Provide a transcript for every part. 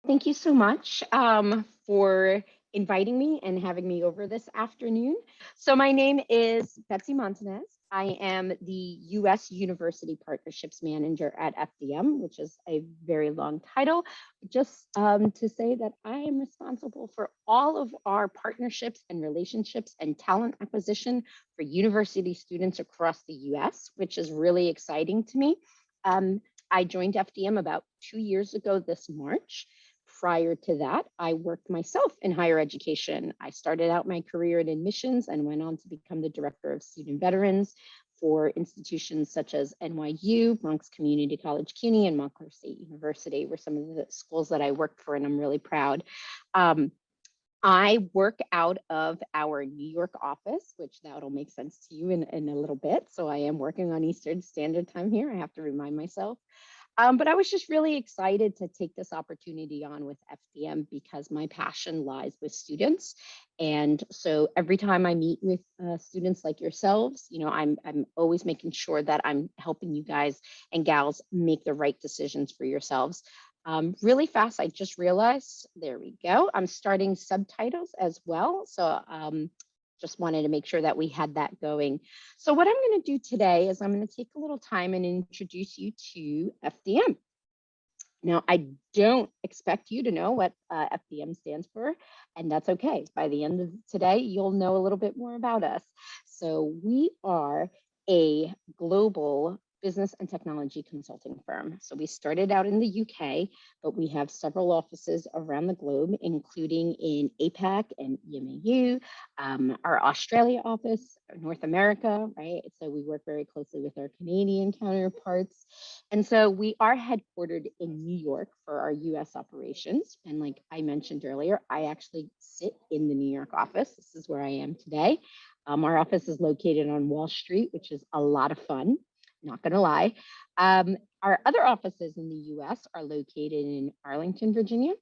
Thank you so much for inviting me and having me over this afternoon. So, my name is Betsy Montañez. I am the U.S. University Partnerships Manager at FDM, which is a very long title. Just to say that I am responsible for all of our partnerships and relationships and talent acquisition for university students across the U.S., which is really exciting to me. I joined FDM about 2 years ago this March. Prior to that, I worked myself in higher education. I started out my career in admissions and went on to become the director of student veterans for institutions such as NYU, Bronx Community College CUNY, and Montclair State University were some of the schools that I worked for, and I'm really proud. I work out of our New York office, which that'll make sense to you in a little bit. So I am working on Eastern Standard Time here. I have to remind myself. But I was just really excited to take this opportunity on with FDM because my passion lies with students. And so every time I meet with students like yourselves, I'm always making sure that I'm helping you guys and gals make the right decisions for yourselves. Really fast, I just realized, there we go. I'm starting subtitles as well. So just wanted to make sure that we had that going. So what I'm going to do today is I'm going to take a little time and introduce you to FDM. Now, I don't expect you to know what FDM stands for, and that's okay. By the end of today, you'll know a little bit more about us. So we are a global business and technology consulting firm. So we started out in the UK, but we have several offices around the globe, including in APAC and EMEU, our Australia office, North America, right? So we work very closely with our Canadian counterparts. And so we are headquartered in New York for our US operations. And like I mentioned earlier, I actually sit in the New York office. This is where I am today. Our office is located on Wall Street, which is a lot of fun. Not going to lie. Our other offices in the US are located in Arlington, Virginia,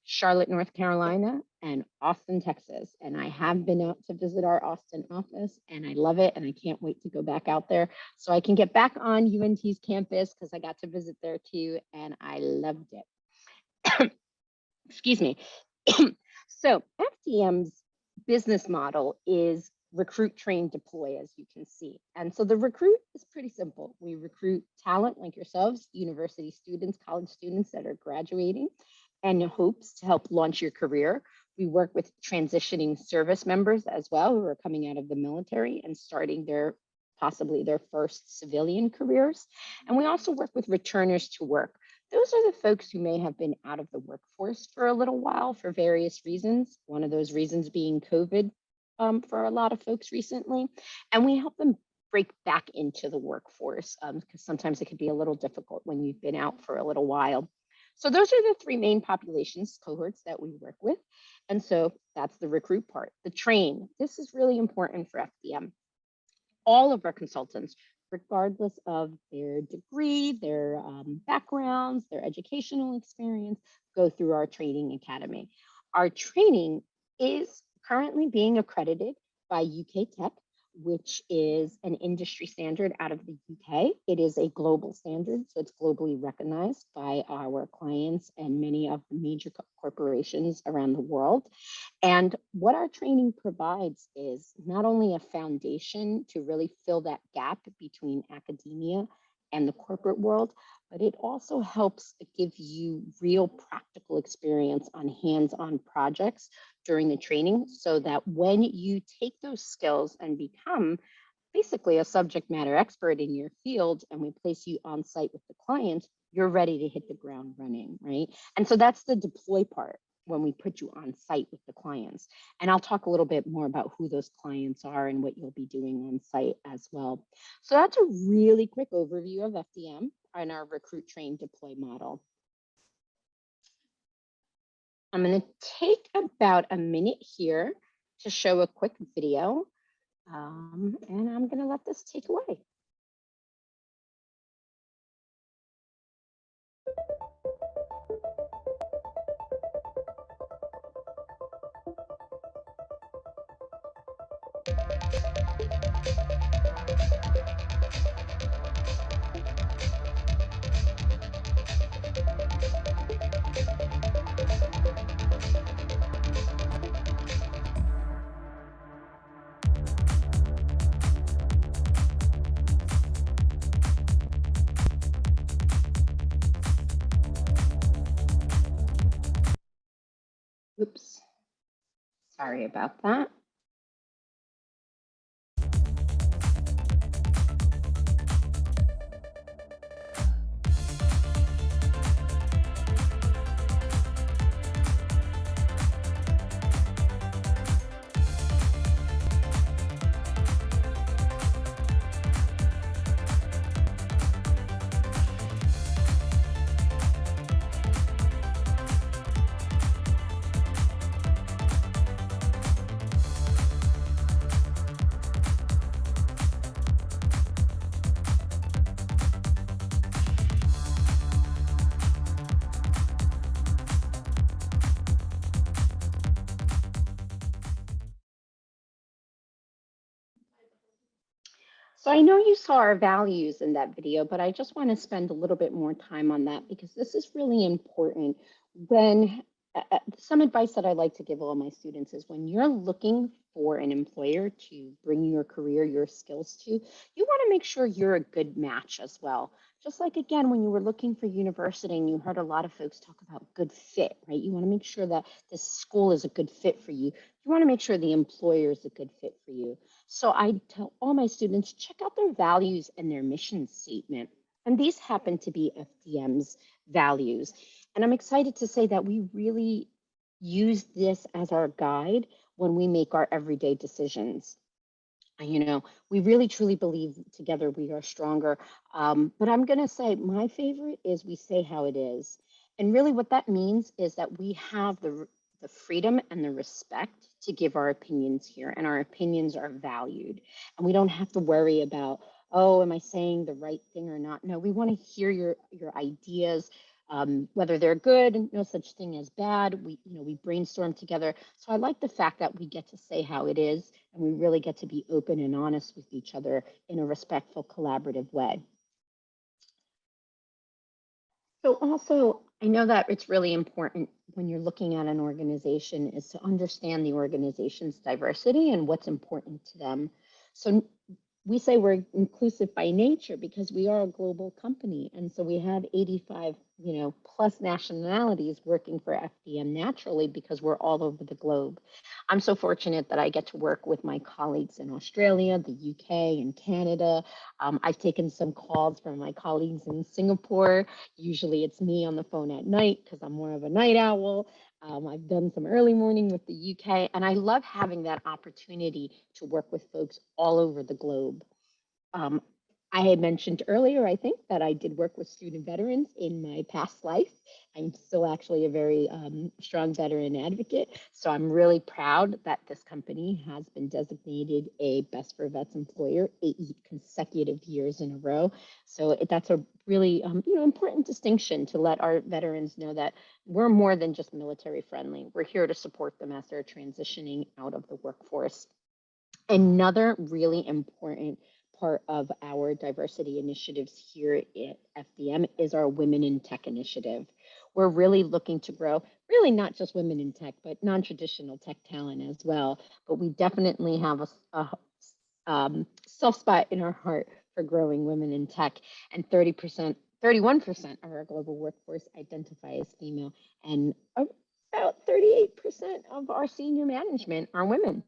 Charlotte, North Carolina, and Austin, Texas. And I have been out to visit our Austin office and I love it. And I can't wait to go back out there so I can get back on UNT's campus because I got to visit there too. And I loved it. Excuse me. So FDM's business model is recruit, train, deploy, as you can see. And so the recruit is pretty simple. We recruit talent like yourselves, university students, college students that are graduating and hopes to help launch your career. We work with transitioning service members as well who are coming out of the military and starting possibly their first civilian careers. And we also work with returners to work. Those are the folks who may have been out of the workforce for a little while for various reasons. One of those reasons being COVID for a lot of folks recently. And we help them break back into the workforce because sometimes it can be a little difficult when you've been out for a little while. So those are the three main populations cohorts that we work with. And so that's the recruit part. The train, this is really important for FDM. All of our consultants, regardless of their degree, their backgrounds, their educational experience, go through our training academy. Our training is currently being accredited by UK Tech, which is an industry standard out of the UK. It is a global standard, so it's globally recognized by our clients and many of the major corporations around the world. And what our training provides is not only a foundation to really fill that gap between academia and the corporate world, but it also helps give you real practical experience on hands-on projects during the training so that when you take those skills and become basically a subject matter expert in your field and we place you on site with the client, you're ready to hit the ground running, right? And so that's the deploy part when we put you on site with the clients. And I'll talk a little bit more about who those clients are and what you'll be doing on site as well. So that's a really quick overview of FDM and our recruit, train, deploy model. I'm going to take about a minute here to show a quick video, and I'm going to let this take away. Oops, sorry about that. So I know you saw our values in that video, but I just want to spend a little bit more time on that because this is really important. When some advice that I like to give all my students is when you're looking for an employer to bring your career, your skills to, you want to make sure you're a good match as well. Just like again, when you were looking for university and you heard a lot of folks talk about good fit, right? You want to make sure that this school is a good fit for you. You want to make sure the employer is a good fit for you. So I tell all my students, check out their values and their mission statement. And these happen to be FDM's values. And I'm excited to say that we really use this as our guide when we make our everyday decisions. We really truly believe together we are stronger. But I'm going to say my favorite is we say how it is. And really, what that means is that we have the freedom and the respect to give our opinions here, and our opinions are valued. And we don't have to worry about, oh, am I saying the right thing or not? No, we want to hear your ideas, whether they're good, no such thing as bad. We brainstorm together. So I like the fact that we get to say how it is, and we really get to be open and honest with each other in a respectful, collaborative way. So also, I know that it's really important when you're looking at an organization is to understand the organization's diversity and what's important to them. So we say we're inclusive by nature because we are a global company. And so we have 85, plus nationalities working for FDM naturally because we're all over the globe. I'm so fortunate that I get to work with my colleagues in Australia, the UK, and Canada. I've taken some calls from my colleagues in Singapore. Usually it's me on the phone at night because I'm more of a night owl. I've done some early morning with the UK, and I love having that opportunity to work with folks all over the globe. Um, I had mentioned earlier, I think, that I did work with student veterans in my past life. I'm still actually a very strong veteran advocate. So I'm really proud that this company has been designated a Best for Vets employer 8 consecutive years in a row. So that's a really important distinction to let our veterans know that we're more than just military friendly. We're here to support them as they're transitioning out of the workforce. Another really important part of our diversity initiatives here at FDM is our Women in Tech initiative. We're really looking to grow, really not just women in tech, but non-traditional tech talent as well. But we definitely have a soft spot in our heart for growing women in tech, and 31% of our global workforce identify as female, and about 38% of our senior management are women.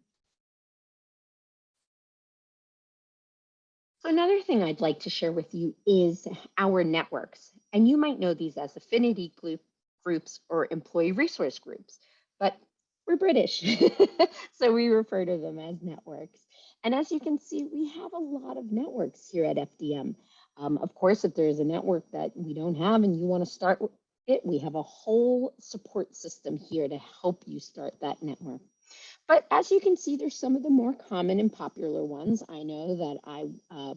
So another thing I'd like to share with you is our networks. And you might know these as affinity groups or employee resource groups, but we're British. So we refer to them as networks. And as you can see, we have a lot of networks here at FDM. Of course, if there's a network that we don't have and you want to start it, we have a whole support system here to help you start that network. But as you can see, there's some of the more common and popular ones. I know that I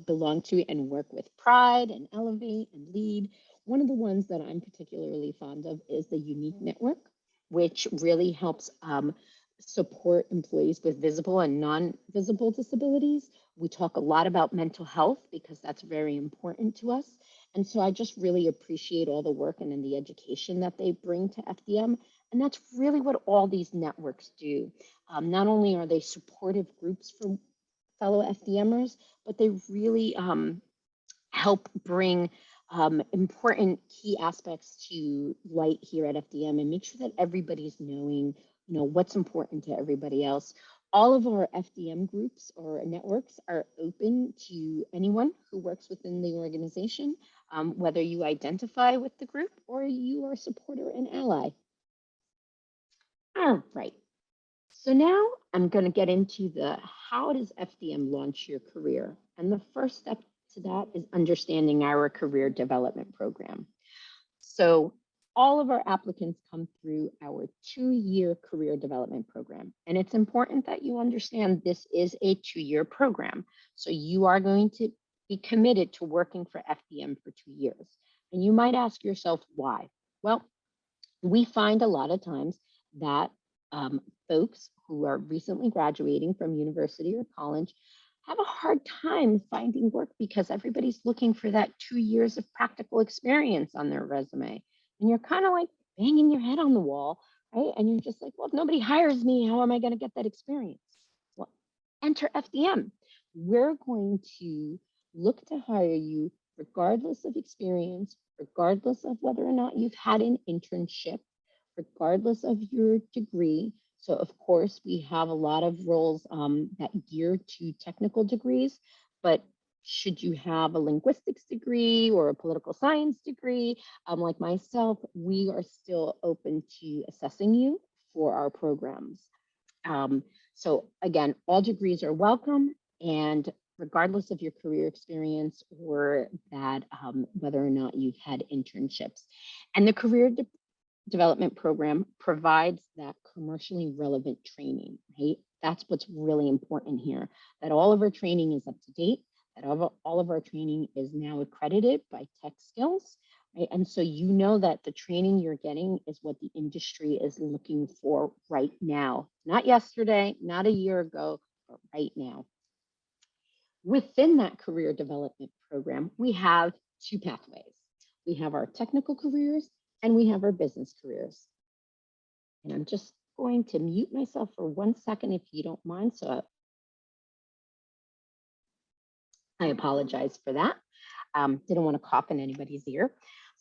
belong to and work with Pride and Elevate and Lead. One of the ones that I'm particularly fond of is the Unique Network, which really helps support employees with visible and non-visible disabilities. We talk a lot about mental health because that's very important to us. And so I just really appreciate all the work and then the education that they bring to FDM. And that's really what all these networks do. Not only are they supportive groups for fellow FDMers, but they really help bring important key aspects to light here at FDM and make sure that everybody's knowing what's important to everybody else. All of our FDM groups or networks are open to anyone who works within the organization, whether you identify with the group or you are a supporter and ally. All right. So now I'm going to get into the how does FDM launch your career? And the first step to that is understanding our career development program. So all of our applicants come through our 2-year career development program. And it's important that you understand this is a 2-year program. So you are going to be committed to working for FDM for 2 years. And you might ask yourself, why? Well, we find a lot of times that folks who are recently graduating from university or college have a hard time finding work because everybody's looking for that 2 years of practical experience on their resume. And you're kind of like banging your head on the wall, right? And you're just like, well, if nobody hires me, how am I going to get that experience? Well, enter FDM. We're going to look to hire you regardless of experience, regardless of whether or not you've had an internship, regardless of your degree. So, of course, we have a lot of roles that gear to technical degrees, but should you have a linguistics degree or a political science degree, like myself, we are still open to assessing you for our programs. So again, all degrees are welcome, and regardless of your career experience or that whether or not you've had internships. And the career development program provides that commercially relevant training, right? That's what's really important here, that all of our training is up to date, that all of our training is now accredited by Tech Skills, right? And so you know that the training you're getting is what the industry is looking for right now, not yesterday, not a year ago, but right now. Within that career development program, we have 2 pathways. We have our technical careers and we have our business careers. And I'm just going to mute myself for 1 second if you don't mind. So I apologize for that. Didn't want to cough in anybody's ear.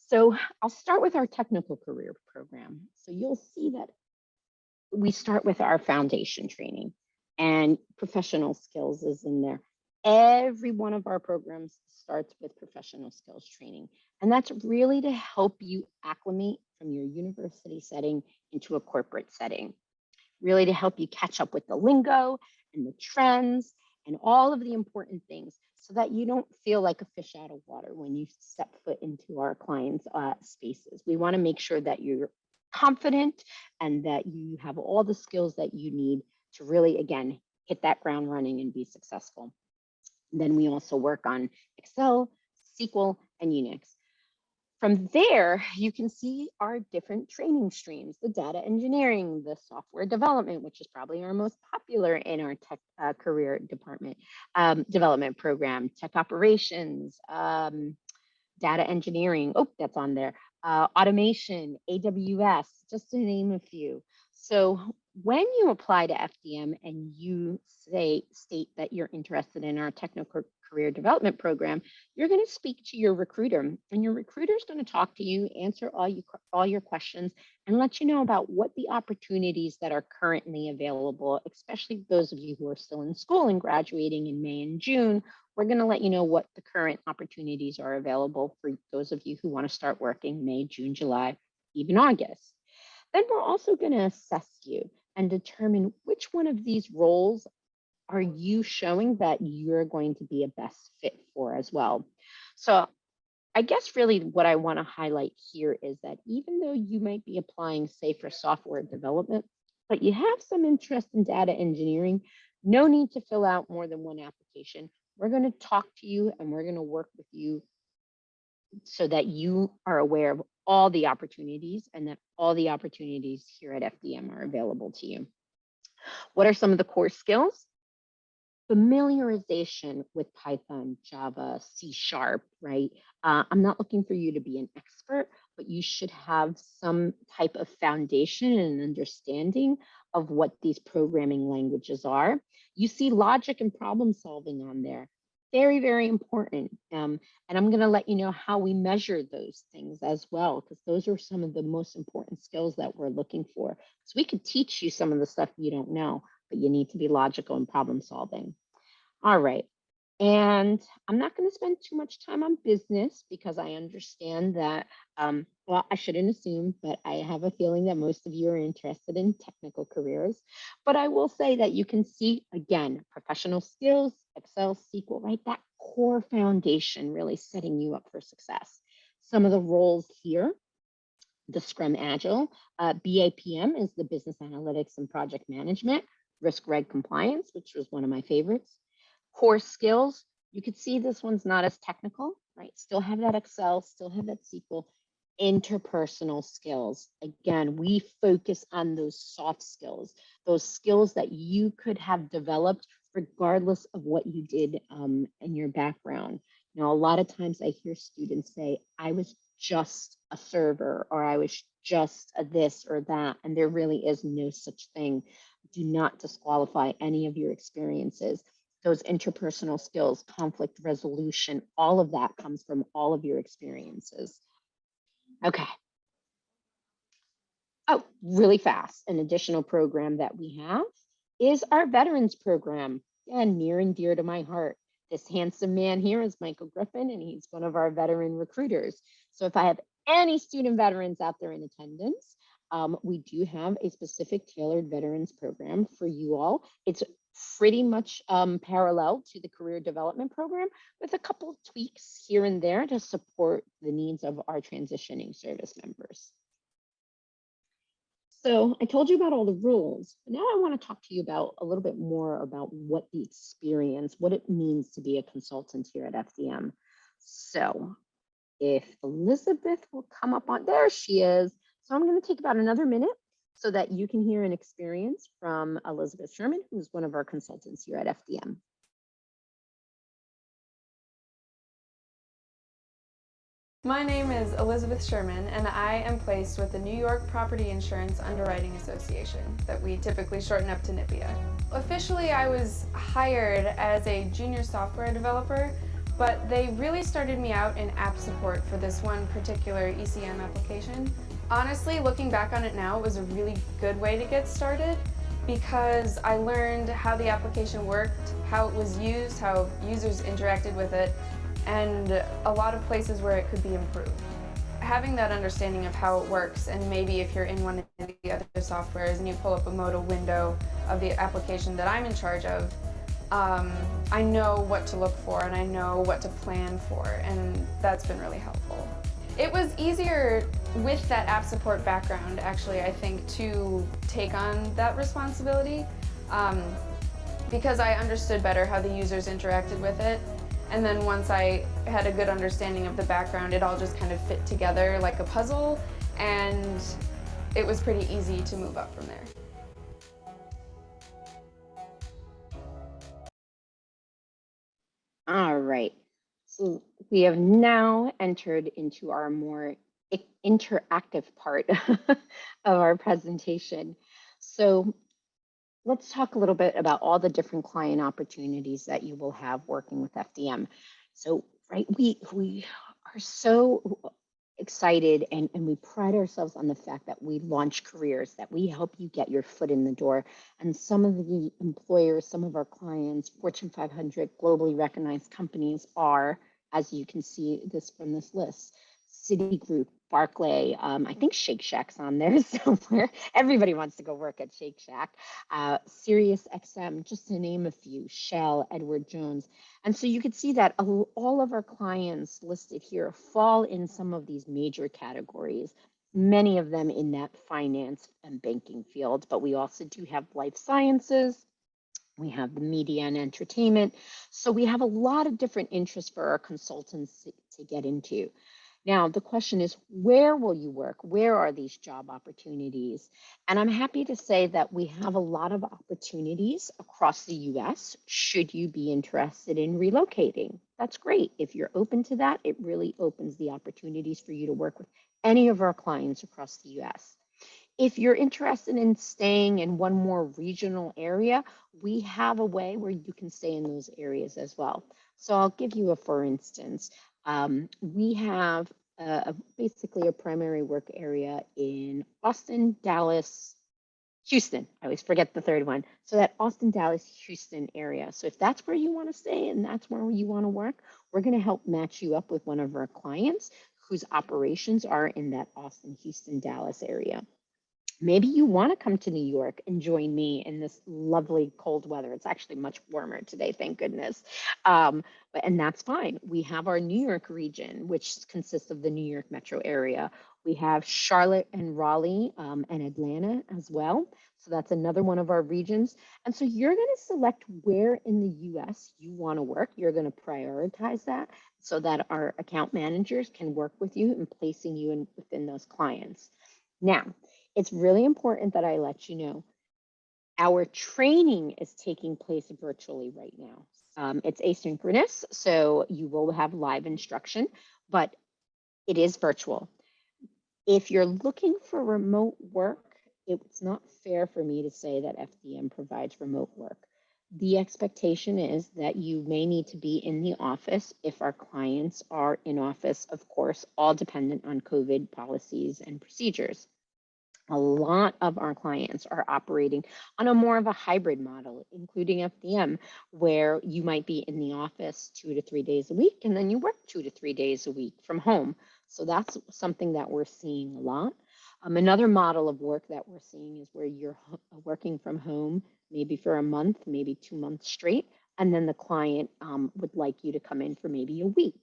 So I'll start with our technical career program. So you'll see that we start with our foundation training and professional skills is in there. Every one of our programs starts with professional skills training. And that's really to help you acclimate from your university setting into a corporate setting, really to help you catch up with the lingo and the trends and all of the important things so that you don't feel like a fish out of water when you step foot into our clients' spaces. We want to make sure that you're confident and that you have all the skills that you need to really, again, hit that ground running and be successful. Then we also work on Excel, SQL, and Unix. From there, you can see our different training streams, the data engineering, the software development, which is probably our most popular in our tech career department development program, tech operations, data engineering. Oh, that's on there. Automation, AWS, just to name a few. So when you apply to FDM and you state that you're interested in our technical career development program, you're going to speak to your recruiter, and your recruiter is going to talk to you, answer all your questions, and let you know about what the opportunities that are currently available, especially those of you who are still in school and graduating in May and June. We're going to let you know what the current opportunities are available for those of you who want to start working May, June, July, even August. Then we're also going to assess you and determine which one of these roles are you showing that you're going to be a best fit for as well. So I guess really what I want to highlight here is that even though you might be applying, say, for software development, but you have some interest in data engineering, no need to fill out more than one application. We're going to talk to you and we're going to work with you so that you are aware of all the opportunities and that all the opportunities here at FDM are available to you. What are some of the core skills? Familiarization with Python, Java, C#, right? I'm not looking for you to be an expert, but you should have some type of foundation and understanding of what these programming languages are. You see logic and problem solving on there. very, very important. And I'm going to let you know how we measure those things as well, because those are some of the most important skills that we're looking for. So we could teach you some of the stuff you don't know, but you need to be logical and problem solving. All right. And I'm not going to spend too much time on business because I understand that, well, I shouldn't assume, but I have a feeling that most of you are interested in technical careers. But I will say that you can see, again, professional skills, Excel, SQL, right? That core foundation really setting you up for success. Some of the roles here, the Scrum Agile, BAPM is the business analytics and project management, risk reg compliance, which was one of my favorites. Core skills, you could see this one's not as technical, right? Still have that Excel, still have that SQL. Interpersonal skills. Again, we focus on those soft skills, those skills that you could have developed regardless of what you did in your background. Now, a lot of times I hear students say, I was just a server, or I was just a this or that, and there really is no such thing. Do not disqualify any of your experiences. Those interpersonal skills, conflict resolution, all of that comes from all of your experiences. Okay. Oh, really fast. An additional program that we have is our veterans program. Yeah, near and dear to my heart. This handsome man here is Michael Griffin, and he's one of our veteran recruiters. So if I have any student veterans out there in attendance, we do have a specific tailored veterans program for you all. It's pretty much parallel to the career development program with a couple of tweaks here and there to support the needs of our transitioning service members. So I told you about all the rules, but now I want to talk to you about a little bit more about what the experience, what it means to be a consultant here at FDM. So if Elizabeth will come up on, there she is. So I'm going to take about another minute so that you can hear an experience from Elizabeth Sherman, who's one of our consultants here at FDM. My name is Elizabeth Sherman, and I am placed with the New York Property Insurance Underwriting Association, that we typically shorten up to NIPIA. Officially, I was hired as a junior software developer, but they really started me out in app support for this one particular ECM application. Honestly, looking back on it now, it was a really good way to get started because I learned how the application worked, how it was used, how users interacted with it, and a lot of places where it could be improved. Having that understanding of how it works, and maybe if you're in one of the other softwares and you pull up a modal window of the application that I'm in charge of, I know what to look for and I know what to plan for, and that's been really helpful. It was easier with that app support background, actually, I think, to take on that responsibility because I understood better how the users interacted with it. And then once I had a good understanding of the background, it all just kind of fit together like a puzzle, and it was pretty easy to move up from there. All right. So we have now entered into our more interactive part of our presentation. So let's talk a little bit about all the different client opportunities that you will have working with FDM. So, right, we are so excited and we pride ourselves on the fact that we launch careers, that we help you get your foot in the door. And some of the employers, some of our clients, Fortune 500 globally recognized companies are, as you can see this from this list, Citigroup, Barclay, I think Shake Shack's on there somewhere. Everybody wants to go work at Shake Shack. Sirius XM, just to name a few, Shell, Edward Jones. And so you can see that all of our clients listed here fall in some of these major categories, many of them in that finance and banking field, but we also do have life sciences. We have the media and entertainment. So we have a lot of different interests for our consultants to get into. Now, the question is, where will you work? Where are these job opportunities? And I'm happy to say that we have a lot of opportunities across the US, should you be interested in relocating. That's great. If you're open to that, it really opens the opportunities for you to work with any of our clients across the US. If you're interested in staying in one more regional area, we have a way where you can stay in those areas as well. So I'll give you a for instance. We have basically a primary work area in Austin, Dallas, Houston. I always forget the third one. So that Austin, Dallas, Houston area. So if that's where you want to stay and that's where you want to work, we're going to help match you up with one of our clients whose operations are in that Austin, Houston, Dallas area. Maybe you want to come to New York and join me in this lovely cold weather. It's actually much warmer today, thank goodness. And that's fine. We have our New York region, which consists of the New York metro area. We have Charlotte and Raleigh and Atlanta as well. So that's another one of our regions. And so you're going to select where in the US you want to work. You're going to prioritize that so that our account managers can work with you in placing you within those clients. Now, it's really important that I let you know our training is taking place virtually right now. It's asynchronous, so you will have live instruction, but it is virtual. If you're looking for remote work, it's not fair for me to say that FDM provides remote work. The expectation is that you may need to be in the office if our clients are in office, of course, all dependent on COVID policies and procedures. A lot of our clients are operating on a more of a hybrid model, including FDM, where you might be in the office 2 to 3 days a week, and then you work 2 to 3 days a week from home. So that's something that we're seeing a lot. Another model of work that we're seeing is where you're working from home, maybe for a month, maybe 2 months straight, and then the client would like you to come in for maybe a week,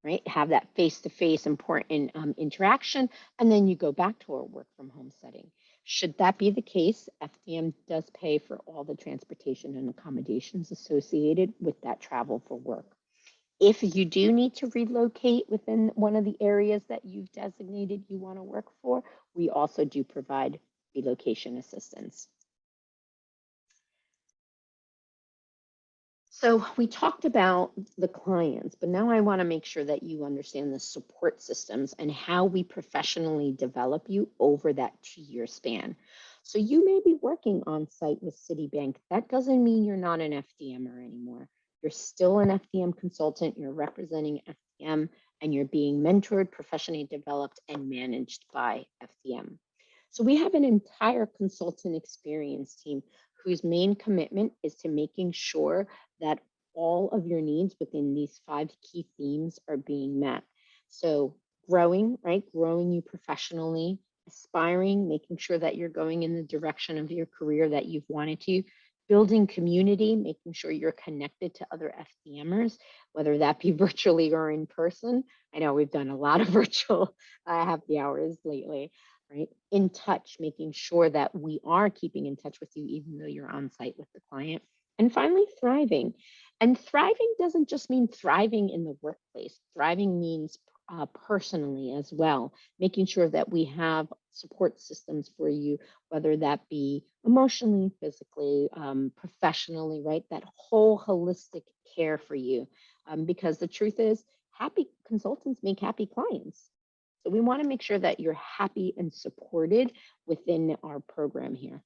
right? Have that face-to-face important interaction, and then you go back to a work from home setting. Should that be the case, FDM does pay for all the transportation and accommodations associated with that travel for work. If you do need to relocate within one of the areas that you've designated you want to work for, we also do provide relocation assistance. So we talked about the clients, but now I want to make sure that you understand the support systems and how we professionally develop you over that 2-year span. So you may be working on site with Citibank. That doesn't mean you're not an FDMer anymore. You're still an FDM consultant, you're representing FDM, and you're being mentored, professionally developed, and managed by FDM. So we have an entire consultant experience team whose main commitment is to making sure that all of your needs within these 5 key themes are being met. So growing, right? Growing you professionally, aspiring, making sure that you're going in the direction of your career that you've wanted to, building community, making sure you're connected to other FDMers, whether that be virtually or in person. I know we've done a lot of virtual happy hours lately, right? In touch, making sure that we are keeping in touch with you, even though you're on site with the client. And finally, thriving. And thriving doesn't just mean thriving in the workplace. Thriving means personally as well, making sure that we have support systems for you, whether that be emotionally, physically, professionally, right? That whole holistic care for you. Because the truth is, happy consultants make happy clients. So we want to make sure that you're happy and supported within our program here.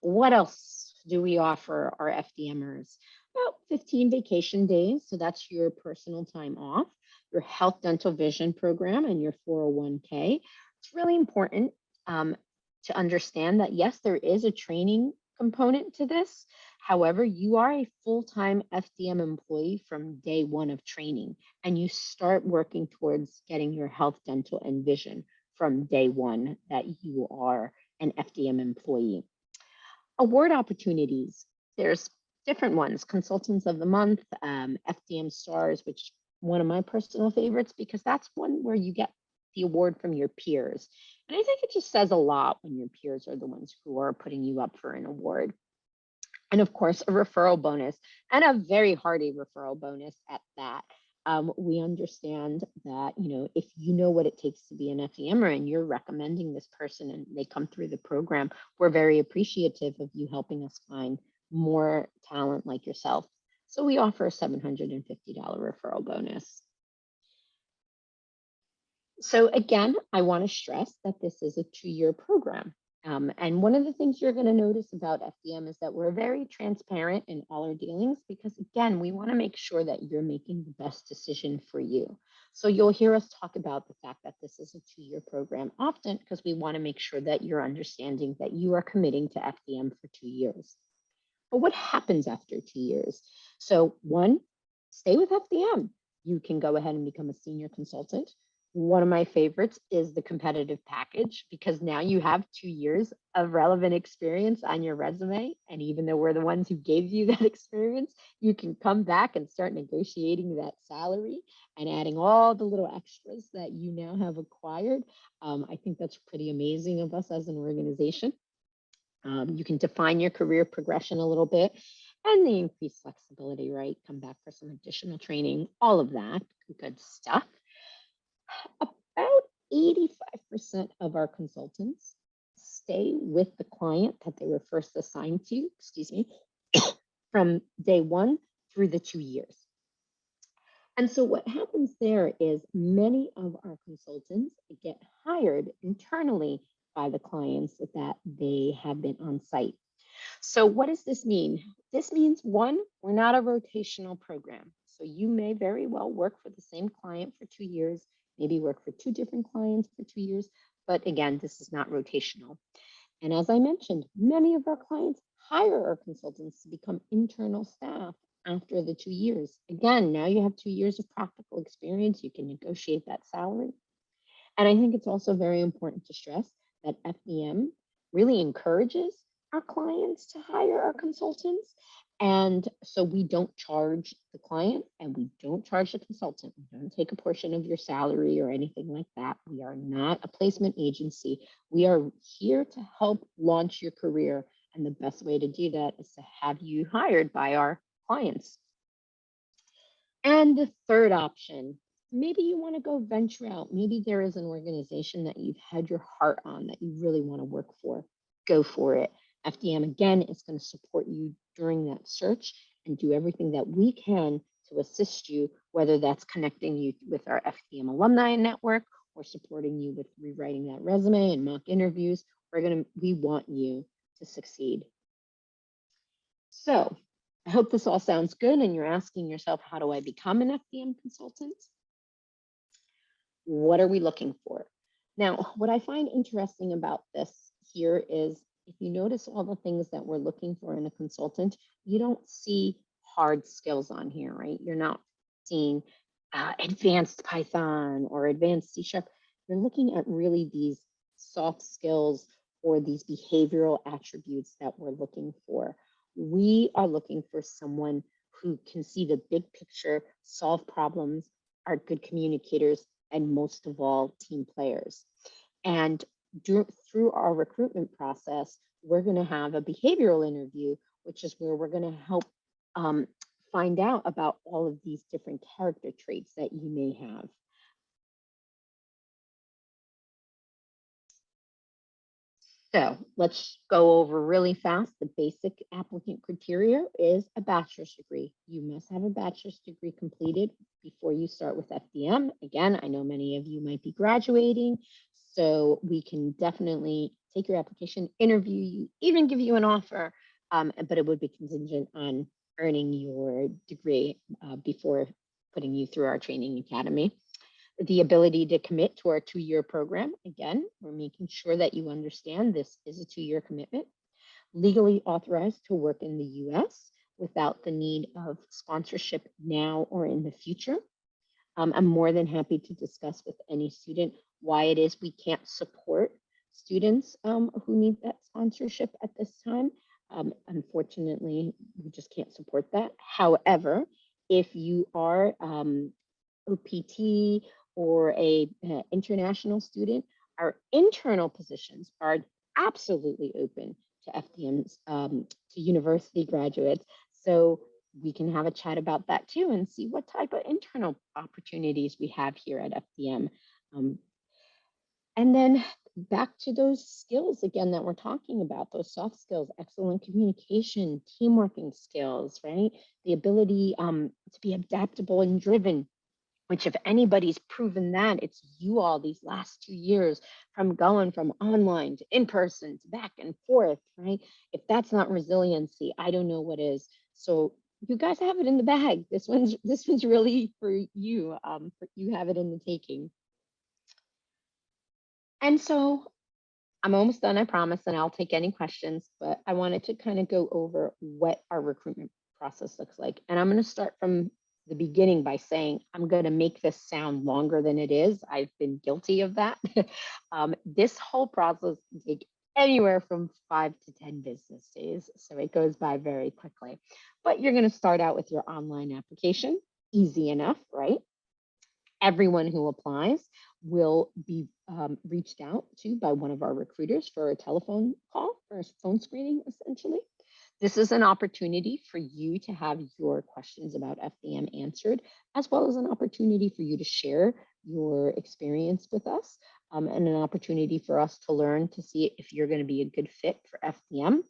What else do we offer our FDMers? About 15 vacation days. So that's your personal time off, your health, dental, vision program, and your 401k. It's really important to understand that, yes, there is a training component to this. However, you are a full-time FDM employee from day one of training, and you start working towards getting your health, dental, and vision from day one that you are an FDM employee. Award opportunities. There's different ones, Consultants of the Month, FDM Stars, which is one of my personal favorites because that's one where you get the award from your peers. And I think it just says a lot when your peers are the ones who are putting you up for an award. And of course, a referral bonus, and a very hearty referral bonus at that. We understand that, if you know what it takes to be an FEMer and you're recommending this person and they come through the program, we're very appreciative of you helping us find more talent like yourself. So we offer a $750 referral bonus. So again, I want to stress that this is a 2-year program. And one of the things you're going to notice about FDM is that we're very transparent in all our dealings because, again, we want to make sure that you're making the best decision for you. So you'll hear us talk about the fact that this is a 2-year program often because we want to make sure that you're understanding that you are committing to FDM for 2 years. But what happens after 2 years? So one, stay with FDM. You can go ahead and become a senior consultant. One of my favorites is the competitive package because now you have 2 years of relevant experience on your resume. And even though we're the ones who gave you that experience, you can come back and start negotiating that salary and adding all the little extras that you now have acquired. I think that's pretty amazing of us as an organization. You can define your career progression a little bit and the increased flexibility, right? Come back for some additional training, all of that good stuff. About 85% of our consultants stay with the client that they were first assigned to, from day one through the 2 years. And so what happens there is many of our consultants get hired internally by the clients that they have been on site. So what does this mean? This means, one, we're not a rotational program. So you may very well work for the same client for 2 years, maybe work for 2 different clients for 2 years. But again, this is not rotational. And as I mentioned, many of our clients hire our consultants to become internal staff after the 2 years. Again, now you have 2 years of practical experience. You can negotiate that salary. And I think it's also very important to stress that FDM really encourages our clients to hire our consultants. And so we don't charge the client and we don't charge the consultant. We don't take a portion of your salary or anything like that. We are not a placement agency. We are here to help launch your career. And the best way to do that is to have you hired by our clients. And the third option, maybe you want to go venture out. Maybe there is an organization that you've had your heart on that you really want to work for. Go for it. FDM, again, is going to support you during that search and do everything that we can to assist you, whether that's connecting you with our FDM alumni network or supporting you with rewriting that resume and mock interviews. We want you to succeed. So I hope this all sounds good and you're asking yourself, how do I become an FDM consultant? What are we looking for? Now, what I find interesting about this here is if you notice all the things that we're looking for in a consultant, you don't see hard skills on here, right? You're not seeing advanced Python or advanced C#. You're looking at really these soft skills or these behavioral attributes that we're looking for. We are looking for someone who can see the big picture, solve problems, are good communicators, and most of all, team players. And through our recruitment process, we're going to have a behavioral interview, which is where we're going to help find out about all of these different character traits that you may have. So let's go over really fast. The basic applicant criteria is a bachelor's degree. You must have a bachelor's degree completed before you start with FDM. Again, I know many of you might be graduating, so we can definitely take your application, interview you, even give you an offer, but it would be contingent on earning your degree before putting you through our training academy. The ability to commit to our 2-year program. Again, we're making sure that you understand this is a 2-year commitment. Legally authorized to work in the US without the need of sponsorship now or in the future. I'm more than happy to discuss with any student why it is we can't support students who need that sponsorship at this time. Unfortunately, we just can't support that. However, if you are OPT or an international student, our internal positions are absolutely open to FDMs, to university graduates. So we can have a chat about that too and see what type of internal opportunities we have here at FDM. And then back to those skills again that we're talking about, those soft skills, excellent communication, team working skills, right? The ability to be adaptable and driven. which if anybody's proven that, it's you all these last 2 years from going from online to in person to back and forth, right? If that's not resiliency, I don't know what is. So you guys have it in the bag. This one's really for you. You have it in the taking. And so I'm almost done, I promise, and I'll take any questions, but I wanted to kind of go over what our recruitment process looks like. And I'm going to start from the beginning by saying I'm going to make this sound longer than it is. I've been guilty of that. This whole process can take anywhere from 5 to 10 business days. So it goes by very quickly. But you're going to start out with your online application. Easy enough, right? Everyone who applies will be reached out to by one of our recruiters for a telephone call, for a phone screening, essentially. This is an opportunity for you to have your questions about FDM answered, as well as an opportunity for you to share your experience with us, and an opportunity for us to learn to see if you're going to be a good fit for FDM.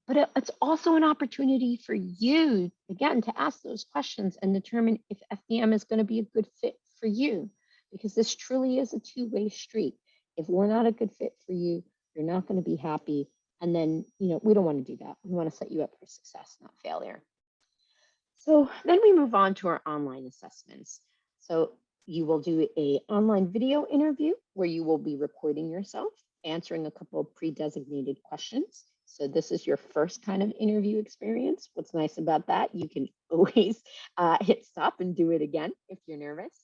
But it's also an opportunity for you, again, to ask those questions and determine if FDM is going to be a good fit for you, because this truly is a two-way street. If we're not a good fit for you, you're not going to be happy. And then, we don't want to do that. We want to set you up for success, not failure. So then we move on to our online assessments. So you will do an online video interview where you will be recording yourself, answering a couple of pre-designated questions. So this is your first kind of interview experience. What's nice about that, you can always hit stop and do it again if you're nervous.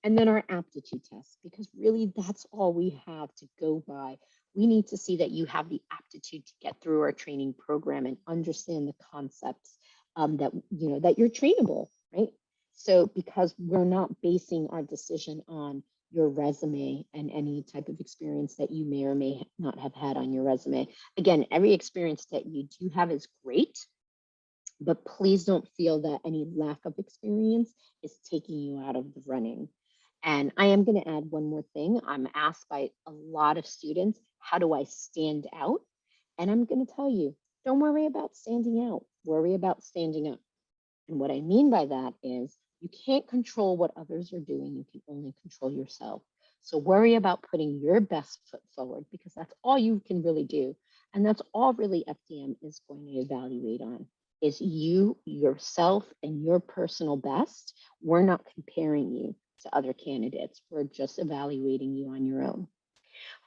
And then our aptitude test, because really that's all we have to go by. We need to see that you have the aptitude to get through our training program and understand the concepts, that you're trainable, right? So because we're not basing our decision on your resume and any type of experience that you may or may not have had on your resume. Again, every experience that you do have is great, but please don't feel that any lack of experience is taking you out of the running. And I am going to add one more thing. I'm asked by a lot of students, how do I stand out? And I'm going to tell you, don't worry about standing out, worry about standing up. And what I mean by that is you can't control what others are doing. You can only control yourself. So worry about putting your best foot forward, because that's all you can really do. And that's all really FDM is going to evaluate on, is you, yourself, and your personal best. We're not comparing you to other candidates. We're just evaluating you on your own.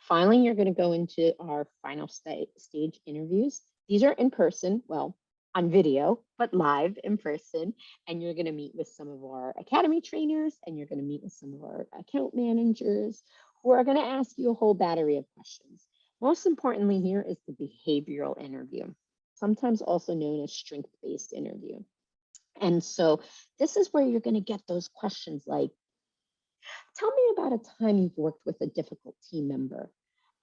Finally, you're going to go into our final stage interviews. These are in person, well, on video, but live in person. And you're going to meet with some of our academy trainers, and you're going to meet with some of our account managers who are going to ask you a whole battery of questions. Most importantly here is the behavioral interview, sometimes also known as strength-based interview. And so this is where you're going to get those questions like, tell me about a time you've worked with a difficult team member.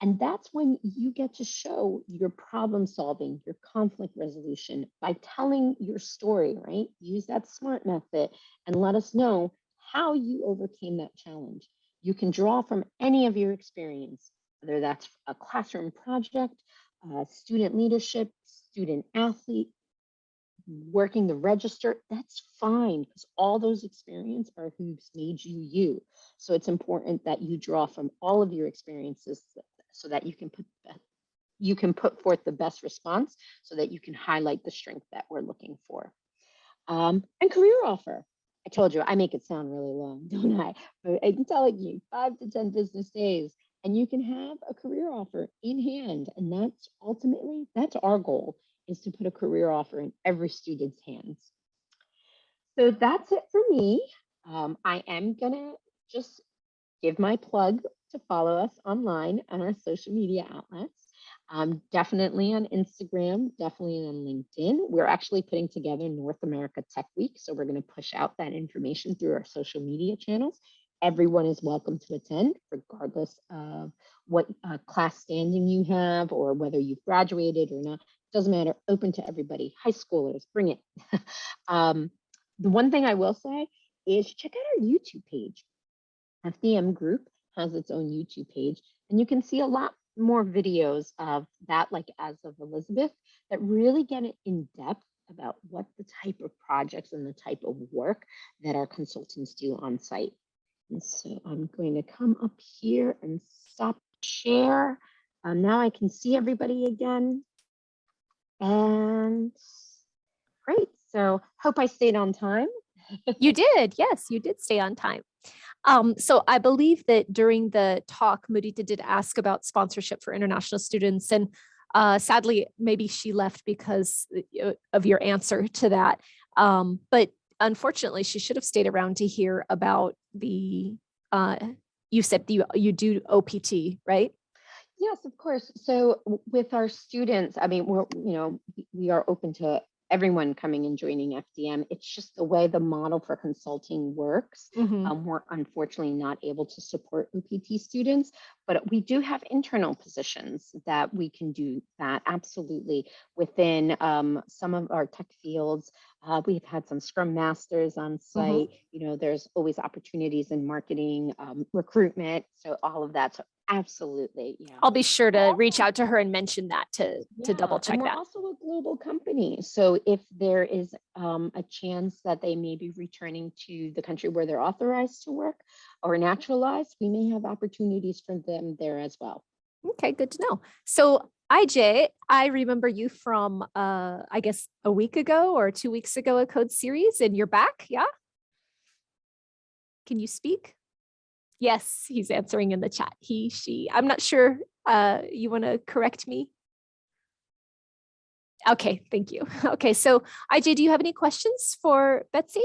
And that's when you get to show your problem solving, your conflict resolution by telling your story, right? Use that SMART method and let us know how you overcame that challenge. You can draw from any of your experience, whether that's a classroom project, student leadership, student athlete, working the register, that's fine, because all those experiences are who's made you you. So it's important that you draw from all of your experiences so that you can put forth the best response, so that you can highlight the strength that we're looking for. And career offer. I told you I make it sound really long, don't I? But I'm telling you, 5 to 10 business days, and you can have a career offer in hand. And that's our goal, is to put a career offer in every student's hands. So that's it for me. I am gonna just give my plug to follow us online on our social media outlets. Definitely on Instagram, definitely on LinkedIn. We're actually putting together North America Tech Week, so we're going to push out that information through our social media channels. Everyone is welcome to attend, regardless of what class standing you have or whether you've graduated or not. Doesn't matter, open to everybody. High schoolers, bring it. The one thing I will say is check out our YouTube page. FDM Group has its own YouTube page, and you can see a lot more videos of that, like as of Elizabeth, that really get it in depth about what the type of projects and the type of work that our consultants do on site. And so I'm going to come up here and stop share. Now I can see everybody again. And great. So hope I stayed on time. You did. Yes, you did stay on time. So I believe that during the talk, Mudita did ask about sponsorship for international students. And sadly, maybe she left because of your answer to that. But unfortunately, she should have stayed around to hear about the, you said you do OPT, right? Yes, of course. So with our students, I mean, we are open to everyone coming and joining FDM. It's just the way the model for consulting works. Mhm. We're unfortunately not able to support OPT students, but we do have internal positions that we can do that absolutely within some of our tech fields. We've had some Scrum Masters on site. There's always opportunities in marketing, recruitment. So all of that. So absolutely. Yeah. I'll be sure to reach out to her and mention that to double check and we're that. also a global company. So if there is a chance that they may be returning to the country where they're authorized to work or naturalized, we may have opportunities for them there as well. Okay, good to know. So IJ, I remember you from, I guess, a week ago or 2 weeks ago, a code series, and you're back, yeah? Can you speak? Yes, he's answering in the chat. He, she, I'm not sure. You want to correct me? Okay, thank you. Okay, so IJ, do you have any questions for Betsy?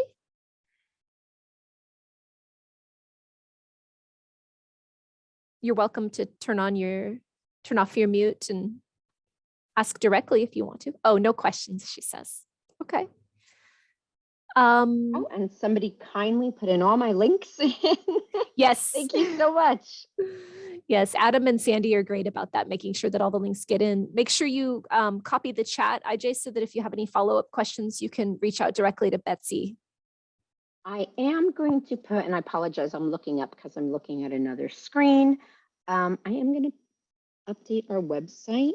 You're welcome to turn off your mute and ask directly if you want to. Oh, no questions, she says. Okay. Oh, and somebody kindly put in all my links. Yes. Thank you so much. Yes, Adam and Sandy are great about that, making sure that all the links get in. Make sure you copy the chat, IJ, so that if you have any follow-up questions, you can reach out directly to Betsy. I am going to put, and I apologize, I'm looking up because I'm looking at another screen. I am going to update our website.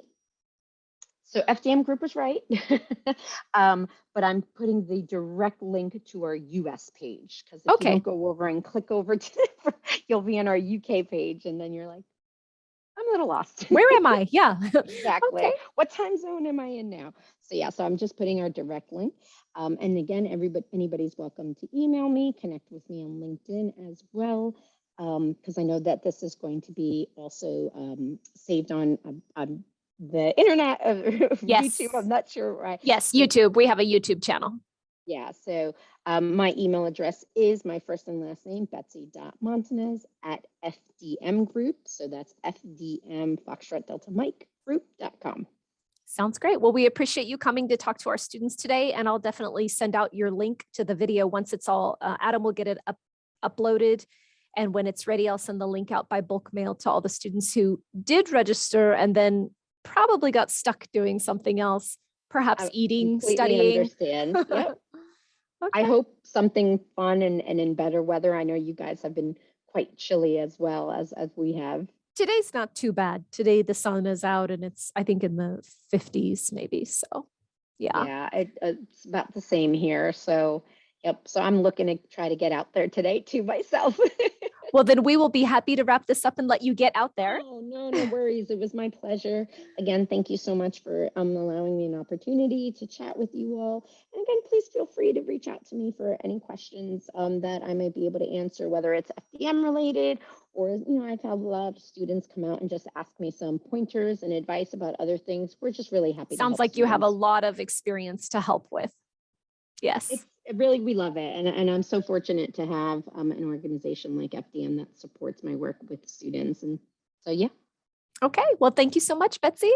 So FDM group was right, but I'm putting the direct link to our US page because if you don't go over and click over to you'll be on our UK page and then you're like, I'm a little lost. Where am I? Yeah. Exactly. Okay. What time zone am I in now? So yeah, so I'm just putting our direct link. And again, anybody's welcome to email me, connect with me on LinkedIn as well. Because I know that this is going to be also saved on the internet of Yes. YouTube. I'm not sure, right? Yes, YouTube. We have a YouTube channel. Yeah, so my email address is my first and last name, Betsy.Montañez @FDM Group. So that's FDM Foxtrot Delta Mike Group.com. Sounds great. Well, we appreciate you coming to talk to our students today, and I'll definitely send out your link to the video once it's all, Adam will get it uploaded. And when it's ready, I'll send the link out by bulk mail to all the students who did register and then probably got stuck doing something else, perhaps eating, studying. Understand. Yep. Okay. I hope something fun and in better weather. I know you guys have been quite chilly as well as we have. Today's not too bad. Today the sun is out and it's, I think, in the 50s maybe. So yeah. Yeah, it's about the same here. So yep. So I'm looking to try to get out there today too myself. Well, then we will be happy to wrap this up and let you get out there. Oh, no worries. It was my pleasure. Again, thank you so much for allowing me an opportunity to chat with you all. And again, please feel free to reach out to me for any questions that I might be able to answer, whether it's FDM related or, I've had a lot of students come out and just ask me some pointers and advice about other things. We're just really happy. Sounds like you have a lot of experience to help with. Yes. Really, we love it. And I'm so fortunate to have an organization like FDM that supports my work with students. And so, yeah. Okay. Well, thank you so much, Betsy.